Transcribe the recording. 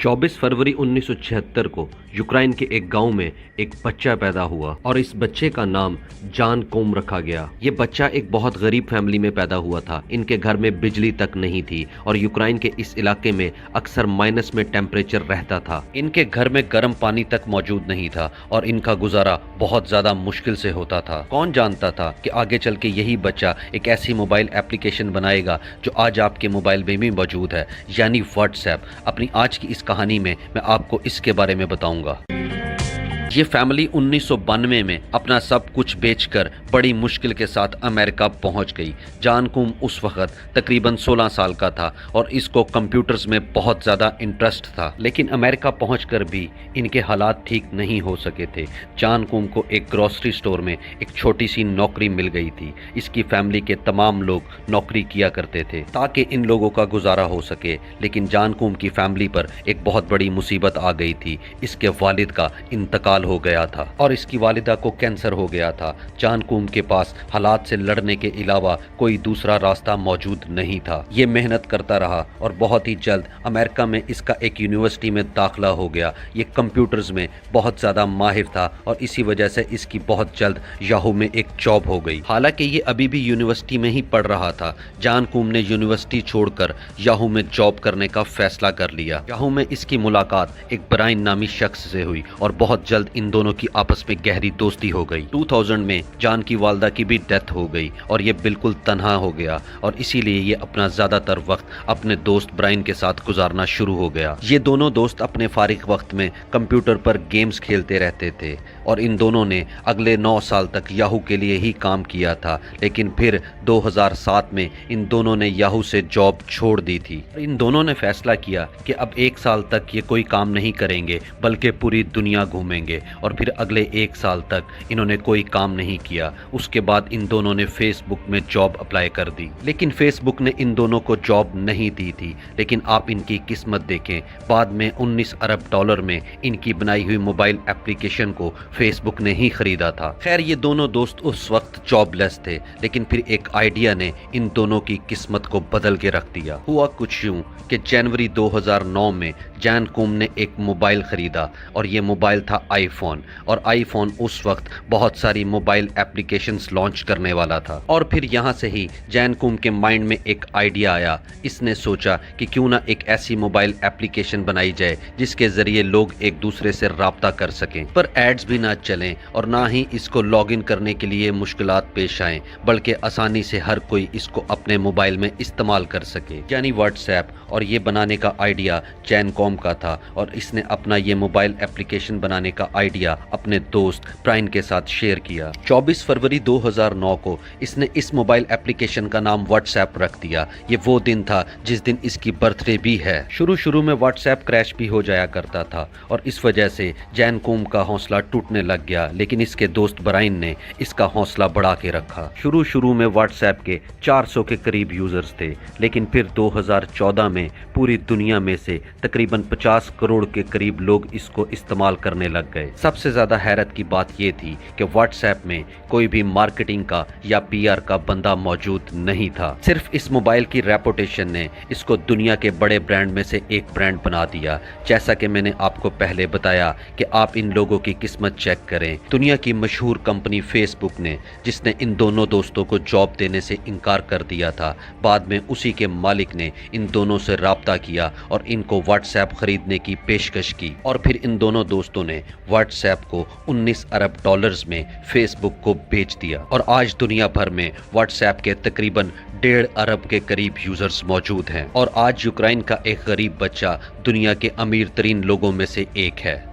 24 फरवरी 1976 को यूक्रेन के एक गांव में एक बच्चा पैदा हुआ और इस बच्चे का नाम जान कोम रखा गया। ये बच्चा एक बहुत गरीब फैमिली में पैदा हुआ था। इनके घर में बिजली तक नहीं थी और यूक्रेन के इस इलाके में अक्सर माइनस में टेम्परेचर रहता था। इनके घर में गर्म पानी तक मौजूद नहीं था और इनका गुजारा बहुत ज्यादा मुश्किल से होता था। कौन जानता था कि आगे चल के यही बच्चा एक ऐसी मोबाइल एप्लीकेशन बनाएगा जो आज आपके मोबाइल में भी मौजूद है, यानी व्हाट्सएप। अपनी आज की इस कहानी में मैं आपको इसके बारे में बताऊंगा। ये फैमिली 1992 में अपना सब कुछ बेचकर बड़ी मुश्किल के साथ अमेरिका पहुंच गई। जान कोम उस वक्त तकरीबन 16 साल का था और इसको कंप्यूटर्स में बहुत ज़्यादा इंटरेस्ट था, लेकिन अमेरिका पहुंचकर भी इनके हालात ठीक नहीं हो सके थे। जान कोम को एक ग्रोसरी स्टोर में एक छोटी सी नौकरी मिल गई थी। इसकी फैमिली के तमाम लोग नौकरी किया करते थे ताकि इन लोगों का गुजारा हो सके, लेकिन जान कोम की फैमिली पर एक बहुत बड़ी मुसीबत आ गई थी। इसके वालिद का इंतकाल हो गया था और इसकी वालिदा को कैंसर हो गया था। जान कोम के पास हालात से लड़ने के अलावा कोई दूसरा रास्ता मौजूद नहीं था। ये मेहनत करता रहा और बहुत ही जल्द अमेरिका में इसका एक यूनिवर्सिटी में दाखिला हो गया। ये कंप्यूटर्स में बहुत ज़्यादा माहिर था और इसी वजह से इसकी बहुत जल्द याहू में एक जॉब हो गई। हालांकि ये अभी भी यूनिवर्सिटी में ही पढ़ रहा था। जान कोम ने यूनिवर्सिटी छोड़कर याहू में जॉब करने का फैसला कर लिया। याहू में इसकी मुलाकात एक ब्रायन नामी शख्स से हुई और बहुत जल्द इन दोनों की आपस में गहरी दोस्ती हो गई। 2000 में जान की वालदा की भी डेथ हो गई और ये बिल्कुल तन्हा हो गया और इसीलिए ये अपना ज्यादातर वक्त अपने दोस्त ब्रायन के साथ गुजारना शुरू हो गया। ये दोनों दोस्त अपने फारिग वक्त में कंप्यूटर पर गेम्स खेलते रहते थे और इन दोनों ने अगले 9 साल तक याहू के लिए ही काम किया था, लेकिन फिर 2007 में इन दोनों ने याहू से जॉब छोड़ दी थी। इन दोनों ने फैसला किया कि अब 1 साल तक ये कोई काम नहीं करेंगे बल्कि पूरी दुनिया घूमेंगे और फिर अगले 1 साल तक इन्होंने कोई काम नहीं किया। उसके बाद इन दोनों ने फेसबुक में जॉब अप्लाई कर दी, लेकिन फेसबुक ने इन दोनों को जॉब नहीं दी थी। लेकिन आप इनकी किस्मत देखें, बाद में 19 अरब डॉलर में इनकी बनाई हुई मोबाइल एप्लीकेशन को फेसबुक ने ही खरीदा था। खैर, ये दोनों दोस्त उस वक्त जॉबलेस थे, लेकिन फिर एक आइडिया ने इन दोनों की किस्मत को बदल के रख दिया। हुआ कुछ यूं कि जनवरी 2009 में जान कोम ने एक मोबाइल खरीदा और ये मोबाइल था आईफोन, और आईफोन उस वक्त बहुत सारी मोबाइल एप्लीकेशंस लॉन्च करने वाला था। और फिर यहाँ से ही जान कोम के माइंड में एक आइडिया आया। इसने सोचा कि क्यों ना एक ऐसी मोबाइल एप्लीकेशन बनाई जाए जिसके जरिए लोग एक दूसरे से राब्ता कर सकें, पर एड्स भी ना चलें और ना ही इसको लॉगिन करने के लिए मुश्किलात पेश आएं, बल्कि आसानी से हर कोई इसको अपने मोबाइल में इस्तेमाल कर सके, यानी व्हाट्सएप। और ये बनाने का आइडिया जान कोम का था और इसने अपना ये मोबाइल एप्लीकेशन बनाने का आइडिया अपने दोस्त ब्रायन के साथ शेयर किया। 24 फरवरी 2009 को इसने इस मोबाइल एप्लीकेशन का नाम व्हाट्सएप रख दिया। ये वो दिन था जिस दिन इसकी बर्थडे भी है। शुरू में व्हाट्सएप क्रैश भी हो जाया करता था और इस वजह से जान कोम का हौसला टूटने लग गया, लेकिन इसके दोस्त ब्रायन ने इसका हौसला बढ़ा के रखा। शुरू में व्हाट्सएप के 400 के करीब यूजर्स थे, लेकिन फिर 2014 में पूरी दुनिया में से तकरीबन 50 करोड़ के करीब लोग इसको इस्तेमाल करने लग गए। सबसे ज्यादा हैरत की बात यह थी कि व्हाट्सएप में कोई भी मार्केटिंग का या पीआर का बंदा मौजूद नहीं था। सिर्फ इस मोबाइल की रेपुटेशन ने इसको दुनिया के बड़े ब्रांड में से एक ब्रांड बना दिया। जैसा कि मैंने आपको पहले बताया कि आप इन लोगों की किस्मत चेक करें। दुनिया की मशहूर कंपनी फेसबुक ने, जिसने इन दोनों दोस्तों को जॉब देने से इनकार कर दिया था, बाद में उसी के मालिक ने इन दोनों से राब्ता किया और इनको व्हाट्सएप खरीदने की पेशकश की और फिर इन दोनों दोस्तों ने व्हाट्सएप को 19 अरब डॉलर्स में फेसबुक को बेच दिया और आज दुनिया भर में व्हाट्सएप के तकरीबन 1.5 अरब के करीब यूजर्स मौजूद हैं और आज यूक्रेन का एक गरीब बच्चा दुनिया के अमीर तरीन लोगों में से एक है।